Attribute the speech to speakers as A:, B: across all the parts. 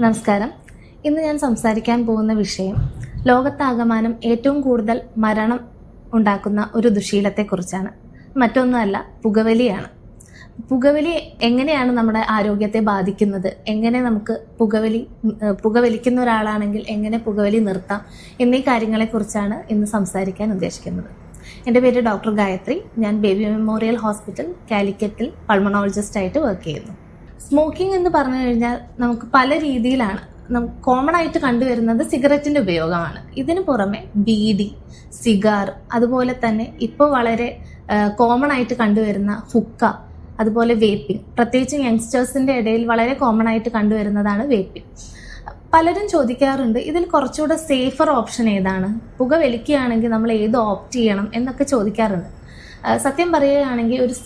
A: നമസ്കാരം. ഇന്ന് ഞാൻ സംസാരിക്കാൻ പോകുന്ന വിഷയം ലോകത്താകമാനം ഏറ്റവും കൂടുതൽ മരണം ഉണ്ടാക്കുന്ന ഒരു ദുശീലത്തെക്കുറിച്ചാണ്. മറ്റൊന്നുമല്ല, പുകവലിയാണ്. പുകവലി എങ്ങനെയാണ് നമ്മുടെ ആരോഗ്യത്തെ ബാധിക്കുന്നത്, എങ്ങനെ നമുക്ക് പുകവലിക്കുന്ന ഒരാളാണെങ്കിൽ എങ്ങനെ പുകവലി നിർത്താം എന്നീ കാര്യങ്ങളെക്കുറിച്ചാണ് ഇന്ന് സംസാരിക്കാൻ ഉദ്ദേശിക്കുന്നത്. എൻ്റെ പേര് ഡോക്ടർ ഗായത്രി. ഞാൻ ബേബി മെമ്മോറിയൽ ഹോസ്പിറ്റൽ കാലിക്കറ്റിൽ പൾമണോളജിസ്റ്റ് ആയിട്ട് വർക്ക് ചെയ്യുന്നു. സ്മോക്കിംഗ് എന്ന് പറഞ്ഞു കഴിഞ്ഞാൽ നമുക്ക് പല രീതിയിലാണ്. നമുക്ക് കോമൺ ആയിട്ട് കണ്ടുവരുന്നത് സിഗരറ്റിന്റെ ഉപയോഗമാണ്. ഇതിനു പുറമെ ബീഡി, സിഗാർ, അതുപോലെ തന്നെ ഇപ്പോൾ വളരെ കോമൺ ആയിട്ട് കണ്ടുവരുന്ന ഹുക്ക, അതുപോലെ വേപ്പിംഗ്. പ്രത്യേകിച്ച് യങ്സ്റ്റേഴ്സിന്റെ ഇടയിൽ വളരെ കോമൺ ആയിട്ട് കണ്ടുവരുന്നതാണ് വേപ്പിംഗ്. പലരും ചോദിക്കാറുണ്ട്, ഇതിൽ കുറച്ചുകൂടെ സേഫർ ഓപ്ഷൻ ഏതാണ്, പുകവലിക്കുകയാണെങ്കിൽ നമ്മൾ ഏത് ഓപ്റ്റ് ചെയ്യണം എന്നൊക്കെ ചോദിക്കാറുണ്ട്. സത്യം പറയുകയാണെങ്കിൽ ഒരു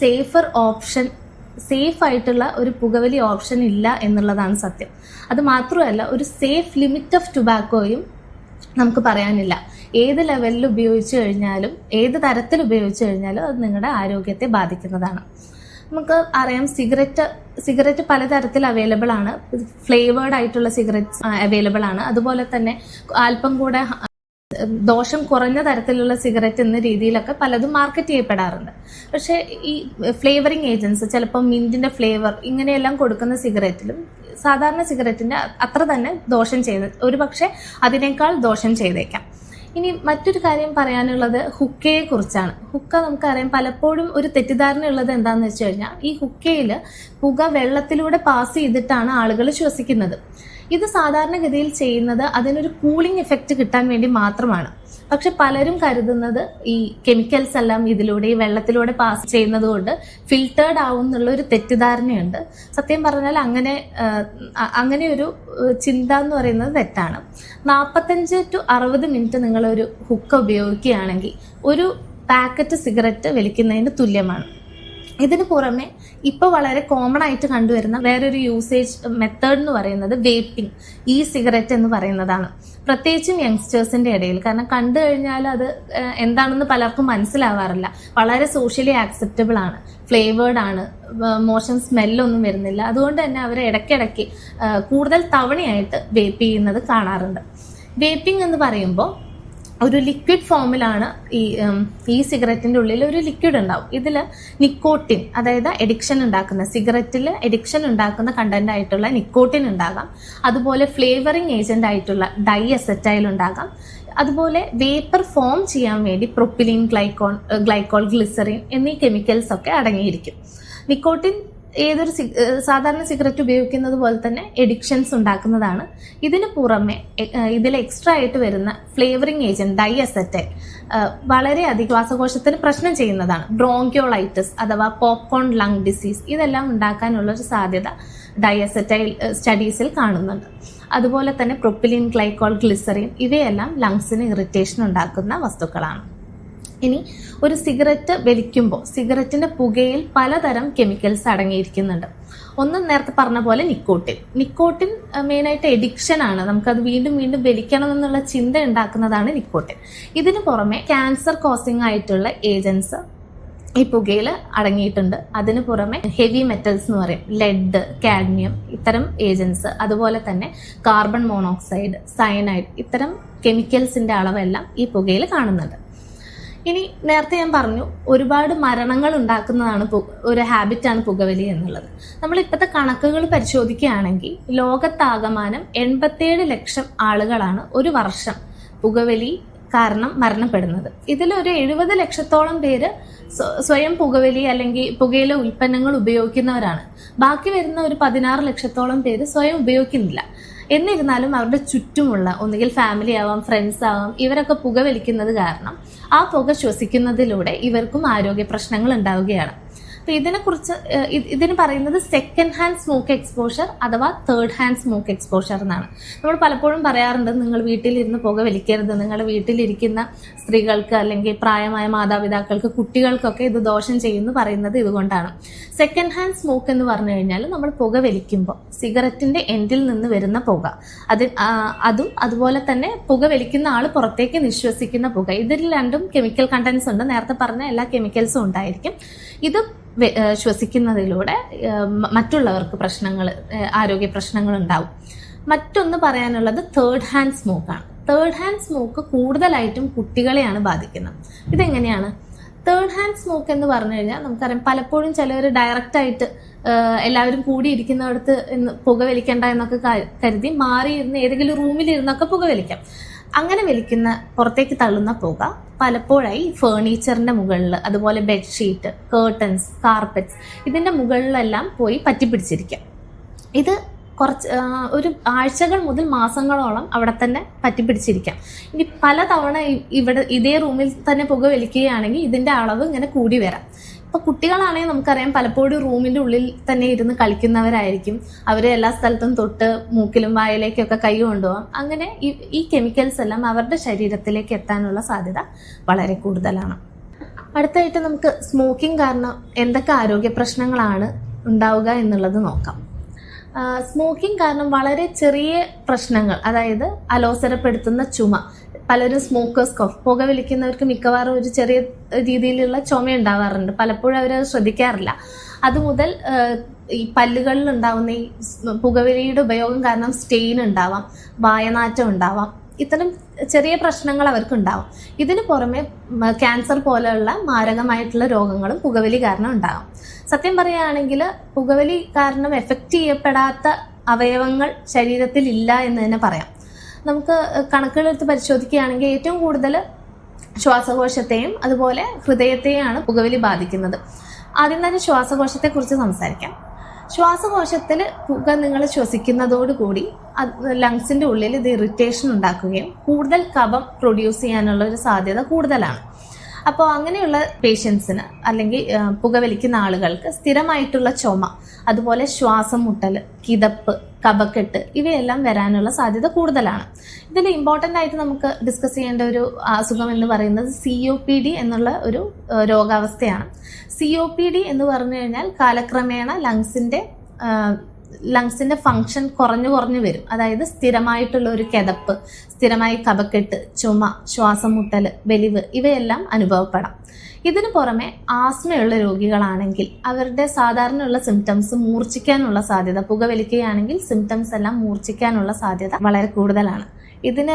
A: സേഫ് ആയിട്ടുള്ള ഒരു പുകവലി ഓപ്ഷൻ ഇല്ല എന്നുള്ളതാണ് സത്യം. അത് മാത്രമല്ല, ഒരു സേഫ് ലിമിറ്റ് ഓഫ് ടുബാക്കോയും നമുക്ക് പറയാനില്ല. ഏത് ലെവലിൽ ഉപയോഗിച്ചു കഴിഞ്ഞാലും ഏത് തരത്തിൽ ഉപയോഗിച്ചു കഴിഞ്ഞാലും അത് നിങ്ങളുടെ ആരോഗ്യത്തെ ബാധിക്കുന്നതാണ്. നമുക്ക് അറിയാം, സിഗരറ്റ് പലതരത്തിൽ അവൈലബിൾ ആണ്. ഫ്ലേവേർഡ് ആയിട്ടുള്ള സിഗരറ്റ്സ് അവൈലബിൾ ആണ്. അതുപോലെ തന്നെ അല്പം കൂടെ ദോഷം കുറഞ്ഞ തരത്തിലുള്ള സിഗരറ്റ് എന്ന രീതിയിലൊക്കെ പലതും മാർക്കറ്റ് ചെയ്യപ്പെടാറുണ്ട്. പക്ഷെ ഈ ഫ്ലേവറിങ് ഏജൻസ്, ചിലപ്പോൾ മിന്റിന്റെ ഫ്ലേവർ ഇങ്ങനെയെല്ലാം കൊടുക്കുന്ന സിഗരറ്റിലും സാധാരണ സിഗരറ്റിന്റെ അത്ര തന്നെ ദോഷം ഒരുപക്ഷെ അതിനേക്കാൾ ദോഷം ചെയ്തേക്കാം. ഇനി മറ്റൊരു കാര്യം പറയാനുള്ളത് ഹുക്കയെ കുറിച്ചാണ്. ഹുക്ക നമുക്കറിയാം, പലപ്പോഴും ഒരു തെറ്റിദ്ധാരണ ഉള്ളത് എന്താണെന്ന് വെച്ച് കഴിഞ്ഞാൽ ഈ ഹുക്കയിൽ പുക വെള്ളത്തിലൂടെ പാസ് ചെയ്തിട്ടാണ് ആളുകൾ ശ്വസിക്കുന്നത്. ഇത് സാധാരണഗതിയിൽ ചെയ്യുന്നത് അതിനൊരു കൂളിംഗ് എഫക്റ്റ് കിട്ടാൻ വേണ്ടി മാത്രമാണ്. പക്ഷെ പലരും കരുതുന്നത് ഈ കെമിക്കൽസ് എല്ലാം ഇതിലൂടെ ഈ വെള്ളത്തിലൂടെ പാസ് ചെയ്യുന്നത് കൊണ്ട് ഫിൽറ്റേർഡ് ആവും എന്നുള്ള ഒരു തെറ്റിദ്ധാരണയുണ്ട്. സത്യം പറഞ്ഞാൽ അങ്ങനെ ഒരു ചിന്ത എന്ന് പറയുന്നത് തെറ്റാണ്. 45 to 60 മിനിറ്റ് നിങ്ങളൊരു ഹുക്ക ഉപയോഗിക്കുകയാണെങ്കിൽ ഒരു പാക്കറ്റ് സിഗരറ്റ് വലിക്കുന്നതിന് തുല്യമാണ്. ഇതിനു പുറമെ ഇപ്പോൾ വളരെ കോമൺ ആയിട്ട് കണ്ടുവരുന്ന വേറൊരു യൂസേജ് മെത്തേഡ് എന്ന് പറയുന്നത് വേപ്പിംഗ്, ഈ സിഗരറ്റ് എന്ന് പറയുന്നതാണ്. പ്രത്യേകിച്ചും യങ്സ്റ്റേഴ്സിന്റെ ഇടയിൽ. കാരണം കണ്ടു കഴിഞ്ഞാൽ അത് എന്താണെന്ന് പലർക്കും മനസ്സിലാവാറില്ല. വളരെ സോഷ്യലി ആക്സെപ്റ്റബിൾ ആണ്, ഫ്ലേവേർഡ് ആണ്, മോശം സ്മെല്ലൊന്നും വരുന്നില്ല. അതുകൊണ്ട് തന്നെ അവർ ഇടയ്ക്കിടയ്ക്ക് കൂടുതൽ തവണയായിട്ട് വേപ്പ് ചെയ്യുന്നത് കാണാറുണ്ട്. വേപ്പിംഗ് എന്ന് പറയുമ്പോൾ ഒരു ലിക്വിഡ് ഫോമിലാണ് ഈ സിഗരറ്റിന്റെ ഉള്ളിൽ ഒരു ലിക്വിഡ് ഉണ്ടാവും. ഇതിൽ നിക്കോട്ടിൻ, അതായത് സിഗരറ്റിൽ എഡിക്ഷൻ ഉണ്ടാക്കുന്ന കണ്ടന്റ് ആയിട്ടുള്ള നിക്കോട്ടിൻ ഉണ്ടാകാം. അതുപോലെ ഫ്ലേവറിംഗ് ഏജന്റ് ആയിട്ടുള്ള ഡൈഅസറ്റൈൽ ഉണ്ടാകാം. അതുപോലെ വേപ്പർ ഫോം ചെയ്യാൻ വേണ്ടി പ്രൊപ്പിലിൻ, ഗ്ലൈക്കോൾ, ഗ്ലിസറിൻ എന്നീ കെമിക്കൽസ് ഒക്കെ അടങ്ങിയിരിക്കും. നിക്കോട്ടിൻ ഏതൊരു സാധാരണ സിഗരറ്റ് ഉപയോഗിക്കുന്നത് പോലെ തന്നെ എഡിക്ഷൻസ് ഉണ്ടാക്കുന്നതാണ്. ഇതിന് പുറമെ ഇതിൽ എക്സ്ട്രാ ആയിട്ട് വരുന്ന ഫ്ലേവറിംഗ് ഏജന്റ് ഡൈഅസറ്റൈൽ വളരെയധികം ശ്വാസകോശത്തിന് പ്രശ്നം ചെയ്യുന്നതാണ്. ബ്രോങ്കിയോളൈറ്റിസ് അഥവാ പോപ്കോൺ ലങ് ഡിസീസ് ഇതെല്ലാം ഉണ്ടാക്കാനുള്ള ഒരു സാധ്യത ഡൈഅസറ്റൈൽ സ്റ്റഡീസിൽ കാണുന്നുണ്ട്. അതുപോലെ തന്നെ പ്രൊപ്പിലിൻ, ഗ്ലൈക്കോൾ, ഗ്ലിസറിൻ ഇവയെല്ലാം ലങ്സിന് ഇറിറ്റേഷൻ ഉണ്ടാക്കുന്ന വസ്തുക്കളാണ്. ഇനി ഒരു സിഗരറ്റ് വലിക്കുമ്പോൾ സിഗരറ്റിന്റെ പുകയിൽ പലതരം കെമിക്കൽസ് അടങ്ങിയിരിക്കുന്നുണ്ട്. ഒന്ന് നേരത്തെ പറഞ്ഞ പോലെ നിക്കോട്ടിൻ മെയിനായിട്ട് എഡിക്ഷൻ ആണ്. നമുക്കത് വീണ്ടും വീണ്ടും വലിക്കണം എന്നുള്ള ചിന്ത ഉണ്ടാക്കുന്നതാണ് നിക്കോട്ടിൻ. ഇതിനു പുറമെ ക്യാൻസർ കോസിംഗ് ആയിട്ടുള്ള ഏജൻസ് ഈ പുകയിൽ അടങ്ങിയിട്ടുണ്ട്. അതിനു പുറമെ ഹെവി മെറ്റൽസ് എന്ന് പറയും, ലെഡ്, കാഡ്മിയം ഇത്തരം ഏജൻസ്, അതുപോലെ തന്നെ കാർബൺ മോണോക്സൈഡ്, സയനൈഡ് ഇത്തരം കെമിക്കൽസിന്റെ അളവെല്ലാം ഈ പുകയിൽ കാണുന്നുണ്ട്. ഇനി നേരത്തെ ഞാൻ പറഞ്ഞു, ഒരുപാട് മരണങ്ങൾ ഉണ്ടാക്കുന്നതാണ് ഒരു ഹാബിറ്റാണ് പുകവലി എന്നുള്ളത്. നമ്മൾ ഇപ്പോഴത്തെ കണക്കുകൾ പരിശോധിക്കുകയാണെങ്കിൽ ലോകത്താകമാനം 87 ലക്ഷം ആളുകളാണ് ഒരു വർഷം പുകവലി കാരണം മരണപ്പെടുന്നത്. ഇതിലൊരു 70 ലക്ഷത്തോളം പേര് സ്വയം പുകവലി അല്ലെങ്കിൽ പുകയില ഉൽപ്പന്നങ്ങൾ ഉപയോഗിക്കുന്നവരാണ്. ബാക്കി വരുന്ന ഒരു 16 ലക്ഷത്തോളം പേര് സ്വയം ഉപയോഗിക്കുന്നില്ല. എന്നിരുന്നാലും അവരുടെ ചുറ്റുമുള്ള ഒന്നുകിൽ ഫാമിലി ആവാം, ഫ്രണ്ട്സ് ആവാം, ഇവരൊക്കെ പുകവലിക്കുന്നത് കാരണം ആ പുക ശ്വസിക്കുന്നതിലൂടെ ഇവർക്കും ആരോഗ്യ പ്രശ്നങ്ങൾ ഉണ്ടാവുകയാണ്. അപ്പൊ ഇതിന് പറയുന്നത് സെക്കൻഡ് ഹാൻഡ് സ്മോക്ക് എക്സ്പോഷർ അഥവാ തേർഡ് ഹാൻഡ് സ്മോക്ക് എക്സ്പോഷർ എന്നാണ്. നമ്മൾ പലപ്പോഴും പറയാറുണ്ട്, നിങ്ങൾ വീട്ടിലിരുന്ന് പുക വലിക്കരുത്, നിങ്ങളുടെ വീട്ടിലിരിക്കുന്ന സ്ത്രീകൾക്ക് അല്ലെങ്കിൽ പ്രായമായ മാതാപിതാക്കൾക്ക്, കുട്ടികൾക്കൊക്കെ ഇത് ദോഷം ചെയ്യുന്നു പറയുന്നത് ഇതുകൊണ്ടാണ്. സെക്കൻഡ് ഹാൻഡ് സ്മോക്ക് എന്ന് പറഞ്ഞു കഴിഞ്ഞാൽ നമ്മൾ പുക വലിക്കുമ്പോൾ സിഗരറ്റിന്റെ എൻഡിൽ നിന്ന് വരുന്ന പുക, അതും അതുപോലെ തന്നെ പുക വലിക്കുന്ന ആൾ പുറത്തേക്ക് നിശ്വസിക്കുന്ന പുക, ഇതിൽ രണ്ടും കെമിക്കൽ കണ്ടന്റ്സ് ഉണ്ട്. നേരത്തെ പറഞ്ഞ എല്ലാ കെമിക്കൽസും ഉണ്ടായിരിക്കും. ഇത് ശ്വസിക്കുന്നതിലൂടെ മറ്റുള്ളവർക്ക് ആരോഗ്യ പ്രശ്നങ്ങൾ ഉണ്ടാവും. മറ്റൊന്ന് പറയാനുള്ളത് തേർഡ് ഹാൻഡ് സ്മോക്കാണ്. തേർഡ് ഹാൻഡ് സ്മോക്ക് കൂടുതലായിട്ടും കുട്ടികളെയാണ് ബാധിക്കുന്നത്. ഇതെങ്ങനെയാണ്? തേർഡ് ഹാൻഡ് സ്മോക്ക് എന്ന് പറഞ്ഞു കഴിഞ്ഞാൽ നമുക്കറിയാം, പലപ്പോഴും ചിലവർ ഡയറക്റ്റ് ആയിട്ട് എല്ലാവരും കൂടിയിരിക്കുന്നിടത്ത് പുകവലിക്കണ്ട എന്നൊക്കെ കരുതി മാറിയിരുന്ന് ഏതെങ്കിലും റൂമിലിരുന്നൊക്കെ പുകവലിക്കാം. അങ്ങനെ വലിക്കുന്ന, പുറത്തേക്ക് തള്ളുന്ന പുക പലപ്പോഴായി ഫേർണിച്ചറിന്റെ മുകളിൽ, അതുപോലെ ബെഡ്ഷീറ്റ്, കേർട്ടൻസ്, കാർപ്പറ്റ്സ്, ഇതിന്റെ മുകളിലെല്ലാം പോയി പറ്റിപ്പിടിച്ചിരിക്കാം. ഇത് ഒരു ആഴ്ചകൾ മുതൽ മാസങ്ങളോളം അവിടെ തന്നെ പറ്റിപ്പിടിച്ചിരിക്കാം. ഇനി പലതവണ ഇതേ റൂമിൽ തന്നെ പുക വലിക്കുകയാണെങ്കിൽ ഇതിന്റെ അളവ് ഇങ്ങനെ കൂടി വരാം. ഇപ്പൊ കുട്ടികളാണെങ്കിൽ നമുക്കറിയാം, പലപ്പോഴും റൂമിന്റെ ഉള്ളിൽ തന്നെ ഇരുന്ന് കളിക്കുന്നവരായിരിക്കും. അവരെ എല്ലാ സ്ഥലത്തും തൊട്ട് മൂക്കിലും വായിലേക്കൊക്കെ കൈ കൊണ്ടുപോകാം. അങ്ങനെ ഈ കെമിക്കൽസ് എല്ലാം അവരുടെ ശരീരത്തിലേക്ക് എത്താനുള്ള സാധ്യത വളരെ കൂടുതലാണ്. അടുത്തായിട്ട് നമുക്ക് സ്മോക്കിംഗ് കാരണം എന്തൊക്കെ ആരോഗ്യ പ്രശ്നങ്ങളാണ് ഉണ്ടാവുക എന്നുള്ളത് നോക്കാം. സ്മോക്കിംഗ് കാരണം വളരെ ചെറിയ പ്രശ്നങ്ങൾ, അതായത് അലോസരപ്പെടുത്തുന്ന ചുമ, പലരും സ്മോക്കേഴ്സ് കോഫ്, പുകവലിക്കുന്നവർക്ക് മിക്കവാറും ഒരു ചെറിയ രീതിയിലുള്ള ചുമ ഉണ്ടാവാറുണ്ട്. പലപ്പോഴും അവരത് ശ്രദ്ധിക്കാറില്ല. അതുമുതൽ ഈ പല്ലുകളിൽ ഉണ്ടാവുന്ന ഈ പുകവലിയുടെ ഉപയോഗം കാരണം സ്റ്റെയിൻ ഉണ്ടാവാം, വായനാറ്റം ഉണ്ടാവാം. ഇത്തരം ചെറിയ പ്രശ്നങ്ങൾ അവർക്ക് ഉണ്ടാവും. ഇതിനു പുറമെ ക്യാൻസർ പോലെയുള്ള മാരകമായിട്ടുള്ള രോഗങ്ങളും പുകവലി കാരണം ഉണ്ടാകും. സത്യം പറയുകയാണെങ്കിൽ പുകവലി കാരണം എഫക്റ്റ് ചെയ്യപ്പെടാത്ത അവയവങ്ങൾ ശരീരത്തിൽ ഇല്ല എന്ന് തന്നെ പറയാം. നമുക്ക് കണക്കുകളെടുത്ത് പരിശോധിക്കുകയാണെങ്കിൽ ഏറ്റവും കൂടുതൽ ശ്വാസകോശത്തെയും അതുപോലെ ഹൃദയത്തെയാണ് പുകവലി ബാധിക്കുന്നത്. ആദ്യം തന്നെ ശ്വാസകോശത്തെക്കുറിച്ച് സംസാരിക്കാം. ശ്വാസകോശത്തിൽ പുക നിങ്ങൾ ശ്വസിക്കുന്നതോടുകൂടി ലങ്സിന്റെ ഉള്ളിൽ ഇത് ഇറിറ്റേഷൻ ഉണ്ടാക്കുകയും കൂടുതൽ കഫം പ്രൊഡ്യൂസ് ചെയ്യാനുള്ള ഒരു സാധ്യത കൂടുതലാണ്. അപ്പോൾ അങ്ങനെയുള്ള പേഷ്യൻസിന് അല്ലെങ്കിൽ പുകവലിക്കുന്ന ആളുകൾക്ക് സ്ഥിരമായിട്ടുള്ള ചുമ, അതുപോലെ ശ്വാസം മുട്ടൽ, കിതപ്പ്, കഫക്കെട്ട് ഇവയെല്ലാം വരാനുള്ള സാധ്യത കൂടുതലാണ്. ഇതിൽ ഇമ്പോർട്ടൻ്റ് ആയിട്ട് നമുക്ക് ഡിസ്കസ് ചെയ്യേണ്ട ഒരു അസുഖം എന്ന് പറയുന്നത് COPD എന്നുള്ള ഒരു രോഗാവസ്ഥയാണ്. COPD എന്ന് പറഞ്ഞു കഴിഞ്ഞാൽ കാലക്രമേണ ലങ്സിന്റെ ഫങ്ഷൻ കുറഞ്ഞു വരും. അതായത് സ്ഥിരമായിട്ടുള്ള ഒരു കിതപ്പ്, സ്ഥിരമായി കഫക്കെട്ട്, ചുമ, ശ്വാസം മുട്ടൽ, വലിവ് ഇവയെല്ലാം അനുഭവപ്പെടാം. ഇതിനു പുറമെ ആസ്മയുള്ള രോഗികളാണെങ്കിൽ അവരുടെ സാധാരണയുള്ള സിംറ്റംസ് മൂർച്ഛിക്കാനുള്ള സാധ്യത, പുകവലിക്കുകയാണെങ്കിൽ സിംറ്റംസ് എല്ലാം മൂർച്ഛിക്കാനുള്ള സാധ്യത വളരെ കൂടുതലാണ്. ഇതിന്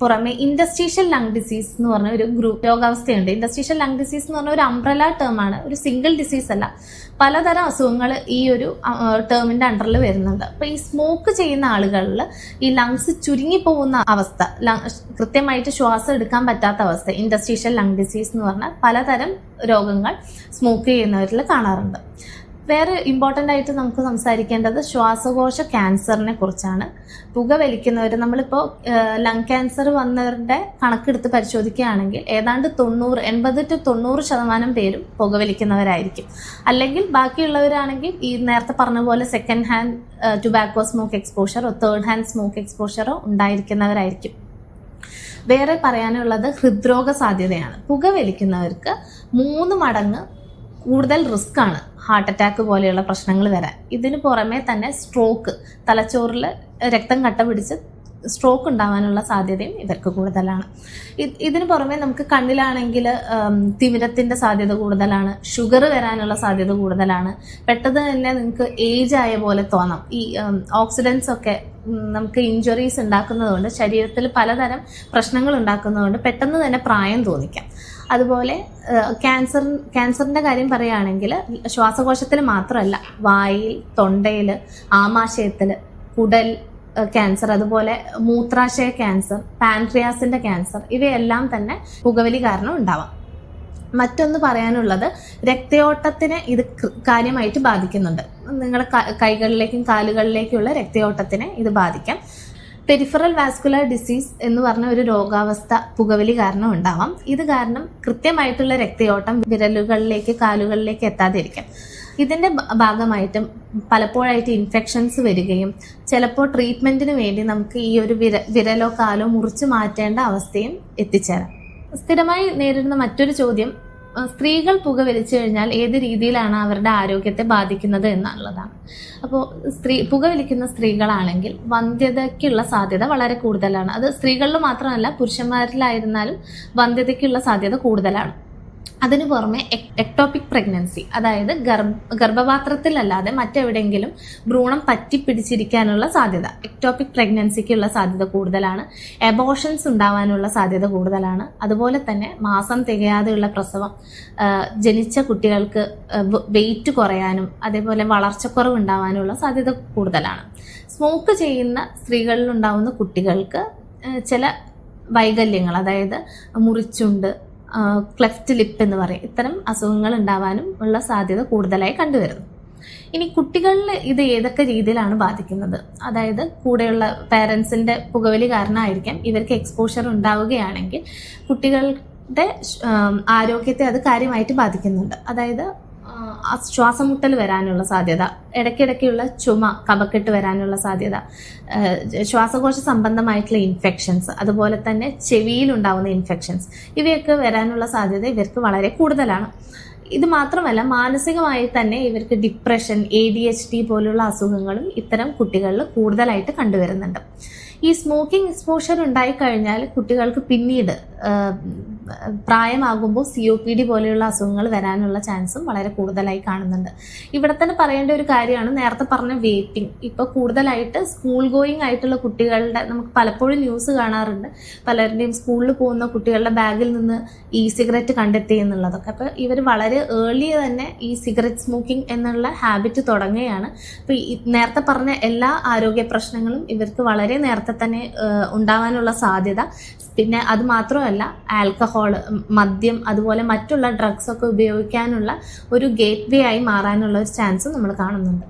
A: പുറമെ ഇൻഡസ്ട്രീഷ്യൽ ലങ് ഡിസീസ് എന്ന് പറഞ്ഞ ഒരു രോഗാവസ്ഥയുണ്ട്. ഇൻഡസ്ട്രീഷ്യൽ ലങ് ഡിസീസ് എന്ന് പറഞ്ഞ ഒരു അംബ്രല ടേം ആണ്, ഒരു സിംഗിൾ ഡിസീസ് അല്ല. പലതരം അസുഖങ്ങൾ ഈ ഒരു ടേമിന്റെ അണ്ടറിൽ വരുന്നുണ്ട്. അപ്പൊ ഈ സ്മോക്ക് ചെയ്യുന്ന ആളുകളിൽ ഈ ലങ്സ് ചുരുങ്ങി പോകുന്ന അവസ്ഥ, കൃത്യമായിട്ട് ശ്വാസം എടുക്കാൻ പറ്റാത്ത അവസ്ഥ, ഇൻഡസ്ട്രീഷ്യൽ ലങ് ഡിസീസ് എന്ന് പറഞ്ഞാൽ പലതരം രോഗങ്ങൾ സ്മോക്ക് ചെയ്യുന്നവരിൽ കാണാറുണ്ട്. വേറെ ഇമ്പോർട്ടൻ്റ് ആയിട്ട് നമുക്ക് സംസാരിക്കേണ്ടത് ശ്വാസകോശ ക്യാൻസറിനെ കുറിച്ചാണ്. പുകവലിക്കുന്നവർ, നമ്മളിപ്പോൾ ലങ് ക്യാൻസർ വന്നവരുടെ കണക്കെടുത്ത് പരിശോധിക്കുകയാണെങ്കിൽ ഏതാണ്ട് 80 to 90% പേരും പുകവലിക്കുന്നവരായിരിക്കും. അല്ലെങ്കിൽ ബാക്കിയുള്ളവരാണെങ്കിൽ ഈ നേരത്തെ പറഞ്ഞ പോലെ സെക്കൻഡ് ഹാൻഡ് ടുബാക്കോ സ്മോക്ക് എക്സ്പോഷറോ തേർഡ് ഹാൻഡ് സ്മോക്ക് എക്സ്പോഷറോ ഉണ്ടായിരിക്കുന്നവരായിരിക്കും. വേറെ പറയാനുള്ളത് ഹൃദ്രോഗ സാധ്യതയാണ്. പുകവലിക്കുന്നവർക്ക് 3 മടങ്ങ് കൂടുതൽ റിസ്ക് ആണ് ഹാർട്ട് അറ്റാക്ക് പോലെയുള്ള പ്രശ്നങ്ങൾ വരാൻ. ഇതിന് പുറമെ തന്നെ സ്ട്രോക്ക്, തലച്ചോറിൽ രക്തം കട്ട പിടിച്ച് സ്ട്രോക്ക് ഉണ്ടാവാനുള്ള സാധ്യതയും ഇവർക്ക് കൂടുതലാണ്. ഇതിന് പുറമെ നമുക്ക് കണ്ണിലാണെങ്കിൽ തിമിരത്തിന്റെ സാധ്യത കൂടുതലാണ്, ഷുഗർ വരാനുള്ള സാധ്യത കൂടുതലാണ്. പെട്ടെന്ന് തന്നെ നിങ്ങൾക്ക് ഏജ് ആയ പോലെ തോന്നാം. ഈ ഓക്സിഡൻസ് ഒക്കെ നമുക്ക് ഇഞ്ചുറീസ് ഉണ്ടാക്കുന്നതുകൊണ്ട്, ശരീരത്തിൽ പലതരം പ്രശ്നങ്ങൾ ഉണ്ടാക്കുന്നതുകൊണ്ട് പെട്ടെന്ന് തന്നെ പ്രായം തോന്നിക്കാം. അതുപോലെ ക്യാൻസറിന്റെ കാര്യം പറയുകയാണെങ്കിൽ ശ്വാസകോശത്തിൽ മാത്രമല്ല, വായിൽ, തൊണ്ടയിൽ, ആമാശയത്തിൽ, കുടൽ ക്യാൻസർ, അതുപോലെ മൂത്രാശയ ക്യാൻസർ, പാൻക്രിയാസിന്റെ ക്യാൻസർ ഇവയെല്ലാം തന്നെ പുകവലി കാരണം ഉണ്ടാവാം. മറ്റൊന്ന് പറയാനുള്ളത്, രക്തയോട്ടത്തിനെ ഇത് കാര്യമായിട്ട് ബാധിക്കുന്നുണ്ട്. നിങ്ങളുടെ കൈകളിലേക്കും കാലുകളിലേക്കുള്ള രക്തയോട്ടത്തിനെ ഇത് ബാധിക്കാം. പെരിഫറൽ വാസ്കുലർ ഡിസീസ് എന്ന് പറഞ്ഞ ഒരു രോഗാവസ്ഥ പുകവലി കാരണം ഉണ്ടാവാം. ഇത് കാരണം കൃത്യമായിട്ടുള്ള രക്തയോട്ടം വിരലുകളിലേക്ക്, കാലുകളിലേക്ക് എത്താതിരിക്കാം. ഇതിന്റെ ഭാഗമായിട്ടും പലപ്പോഴായിട്ട് ഇൻഫെക്ഷൻസ് വരികയും ചിലപ്പോൾ ട്രീറ്റ്മെന്റിന് വേണ്ടി നമുക്ക് ഈ ഒരു വിരലോ കാലോ മുറിച്ച് മാറ്റേണ്ട അവസ്ഥയും എത്തിച്ചേരാം. സ്ഥിരമായി നേരിടുന്ന മറ്റൊരു ചോദ്യം, സ്ത്രീകൾ പുകവലിച്ചു കഴിഞ്ഞാൽ ഏത് രീതിയിലാണ് അവരുടെ ആരോഗ്യത്തെ ബാധിക്കുന്നത് എന്നുള്ളതാണ്. അപ്പോൾ പുകവലിക്കുന്ന സ്ത്രീകളാണെങ്കിൽ വന്ധ്യതയ്ക്കുള്ള സാധ്യത വളരെ കൂടുതലാണ്. അത് സ്ത്രീകളിൽ മാത്രമല്ല, പുരുഷന്മാരിലായിരുന്നാലും വന്ധ്യതയ്ക്കുള്ള സാധ്യത കൂടുതലാണ്. അതിനു പുറമെ എക്ടോപിക് പ്രഗ്നൻസി, അതായത് ഗർഭപാത്രത്തിലല്ലാതെ മറ്റെവിടെയെങ്കിലും ഭ്രൂണം പറ്റിപ്പിടിച്ചിരിക്കാനുള്ള സാധ്യത, എക്ടോപിക് പ്രഗ്നൻസിക്കുള്ള സാധ്യത കൂടുതലാണ്. എബോർഷൻസ് ഉണ്ടാവാനുള്ള സാധ്യത കൂടുതലാണ്. അതുപോലെ തന്നെ മാസം തികയാതെയുള്ള പ്രസവം, ജനിച്ച കുട്ടികൾക്ക് വെയിറ്റ് കുറയാനും അതേപോലെ വളർച്ചക്കുറവ് ഉണ്ടാവാനുള്ള സാധ്യത കൂടുതലാണ്. സ്മോക്ക് ചെയ്യുന്ന സ്ത്രീകളിൽ ഉണ്ടാവുന്ന കുട്ടികൾക്ക് ചില വൈകല്യങ്ങൾ, അതായത് മുറിച്ചുണ്ട്, ക്ലെഫ്റ്റ് ലിപ്പ് എന്ന് പറയും, ഇത്തരം അസുഖങ്ങൾ ഉണ്ടാവാനും ഉള്ള സാധ്യത കൂടുതലായി കണ്ടുവരുന്നു. ഇനി കുട്ടികളിൽ ഇത് ഏതൊക്കെ രീതിയിലാണ് ബാധിക്കുന്നത്? അതായത് കൂടെയുള്ള പേരൻസിന്റെ പുകവലി കാരണമായിരിക്കാം ഇവർക്ക് എക്സ്പോഷർ ഉണ്ടാവുകയാണെങ്കിൽ കുട്ടികളുടെ ആരോഗ്യത്തെ അത് കാര്യമായിട്ട് ബാധിക്കുന്നുണ്ട്. അതായത് ശ്വാസമുട്ടൽ വരാനുള്ള സാധ്യത, ഇടയ്ക്കിടയ്ക്കുള്ള ചുമ, കഫക്കെട്ട് വരാനുള്ള സാധ്യത, ശ്വാസകോശ സംബന്ധമായിട്ടുള്ള ഇൻഫെക്ഷൻസ്, അതുപോലെ തന്നെ ചെവിയിലുണ്ടാവുന്ന ഇൻഫെക്ഷൻസ്, ഇവയൊക്കെ വരാനുള്ള സാധ്യത ഇവർക്ക് വളരെ കൂടുതലാണ്. ഇത് മാത്രമല്ല, മാനസികമായി തന്നെ ഇവർക്ക് ഡിപ്രഷൻ, ADHD പോലുള്ള അസുഖങ്ങളും ഇത്തരം കുട്ടികളിൽ കൂടുതലായിട്ട് കണ്ടുവരുന്നുണ്ട്. ഈ സ്മോക്കിംഗ് എക്സ്പോഷർ ഉണ്ടായിക്കഴിഞ്ഞാൽ കുട്ടികൾക്ക് പിന്നീട് പ്രായമാകുമ്പോൾ COPD പോലെയുള്ള അസുഖങ്ങൾ വരാനുള്ള ചാൻസും വളരെ കൂടുതലായി കാണുന്നുണ്ട്. ഇവിടെ തന്നെ പറയേണ്ട ഒരു കാര്യമാണ് നേരത്തെ പറഞ്ഞ വേപ്പിംഗ്. ഇപ്പോൾ കൂടുതലായിട്ട് സ്കൂൾ ഗോയിങ് ആയിട്ടുള്ള കുട്ടികളുടെ, നമുക്ക് പലപ്പോഴും ന്യൂസ് കാണാറുണ്ട്, പലരുടെയും സ്കൂളിൽ പോകുന്ന കുട്ടികളുടെ ബാഗിൽ നിന്ന് സിഗരറ്റ് കണ്ടെത്തി എന്നുള്ളതൊക്കെ. അപ്പോൾ ഇവർ വളരെ ഏർലി തന്നെ ഈ സിഗരറ്റ് സ്മോക്കിംഗ് എന്നുള്ള ഹാബിറ്റ് തുടങ്ങുകയാണ്. അപ്പോൾ നേരത്തെ പറഞ്ഞ എല്ലാ ആരോഗ്യ പ്രശ്നങ്ങളും ഇവർക്ക് വളരെ നേരത്തെ തന്നെ ഉണ്ടാവാനുള്ള സാധ്യത. പിന്നെ അത് മാത്രമല്ല, ആൽക്കഹോൾ, മദ്യം, അതുപോലെ മറ്റുള്ള ഡ്രഗ്സ് ഒക്കെ ഉപയോഗിക്കാനുള്ള ഒരു ഗേറ്റ് വേ ആയി മാറാനുള്ള ഒരു ചാൻസ് നമ്മൾ കാണുന്നുണ്ട്.